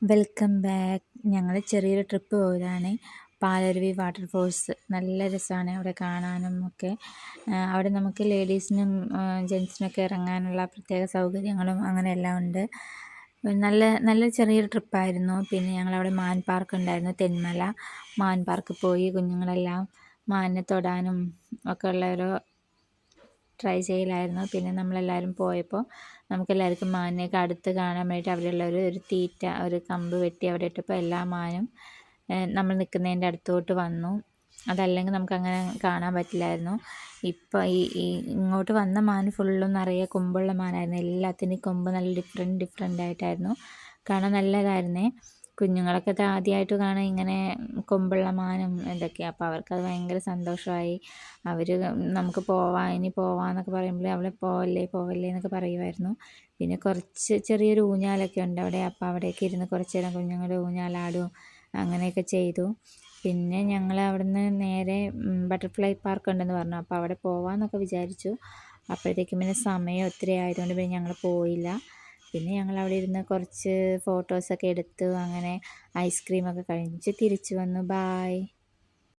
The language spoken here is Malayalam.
Welcome back. ഞങ്ങൾ ചെറിയൊരു ട്രിപ്പ് പോയതാണ്. പാലരുവി വാട്ടർഫോൾസ് നല്ല രസമാണ് അവിടെ കാണാനും ഒക്കെ. അവിടെ നമുക്ക് ലേഡീസിനും ജെൻസിനൊക്കെ ഇറങ്ങാനുള്ള പ്രത്യേക സൗകര്യങ്ങളും അങ്ങനെയെല്ലാം ഉണ്ട്. നല്ല നല്ല ചെറിയൊരു ട്രിപ്പായിരുന്നു. പിന്നെ ഞങ്ങളവിടെ മാൻ പാർക്ക് ഉണ്ടായിരുന്നു, തെന്മല മാൻ പാർക്ക് പോയി. കുഞ്ഞുങ്ങളെല്ലാം മാനിനെ തൊടാനും ഒക്കെ ഉള്ള ഒരു ട്രൈ ചെയ്യലായിരുന്നു. പിന്നെ നമ്മളെല്ലാവരും പോയപ്പോൾ നമുക്കെല്ലാവർക്കും മാനിനെയൊക്കെ അടുത്ത് കാണാൻ വേണ്ടിയിട്ട് അവിടെയുള്ള ഒരു തീറ്റ ഒരു കമ്പ് വെട്ടി അവിടെ ഇട്ടപ്പോൾ എല്ലാ മാനും നമ്മൾ നിൽക്കുന്നതിൻ്റെ അടുത്തോട്ട് വന്നു. അതല്ലെങ്കിൽ നമുക്കങ്ങനെ കാണാൻ പറ്റില്ലായിരുന്നു. ഇപ്പോൾ ഈ ഇങ്ങോട്ട് വന്ന മാൻ ഫുള്ളും നിറയെ കൊമ്പുള്ള മാനായിരുന്നു. എല്ലാത്തിൻ്റെയും കൊമ്പ് നല്ല ഡിഫറെൻ്റ് ആയിട്ടായിരുന്നു. കാണാൻ നല്ലതായിരുന്നേ. കുഞ്ഞുങ്ങളൊക്കെ ഇത് ആദ്യമായിട്ട് കാണാൻ ഇങ്ങനെ കൊമ്പുള്ള മാനും ഇതൊക്കെയാണ്. അപ്പോൾ അവർക്കത് ഭയങ്കര സന്തോഷമായി. അവർ നമുക്ക് ഇനി പോവാമെന്നൊക്കെ പറയുമ്പോൾ അവളെ പോവല്ലേ എന്നൊക്കെ പറയുമായിരുന്നു. പിന്നെ കുറച്ച് ചെറിയൊരു ഊഞ്ഞാലൊക്കെ ഉണ്ട് അവിടെ. അപ്പോൾ അവിടേക്ക് ഇരുന്ന് കുറച്ച് നേരം കുഞ്ഞുങ്ങൾ ഊഞ്ഞാലാടും അങ്ങനെയൊക്കെ ചെയ്തു. പിന്നെ ഞങ്ങൾ അവിടുന്ന് നേരെ ബട്ടർഫ്ലൈ പാർക്ക് ഉണ്ടെന്ന് പറഞ്ഞു. അപ്പോൾ അവിടെ പോവാമെന്നൊക്കെ വിചാരിച്ചു. അപ്പോഴത്തേക്കും പിന്നെ സമയം ഒത്തിരി ആയതുകൊണ്ട് പിന്നെ ഞങ്ങൾ പോയില്ല. പിന്നെ ഞങ്ങൾ അവിടെ ഇരുന്ന് കുറച്ച് ഫോട്ടോസൊക്കെ എടുത്തു. അങ്ങനെ ഐസ്ക്രീമൊക്കെ കഴിച്ച് തിരിച്ചു വന്നു. ബായ്.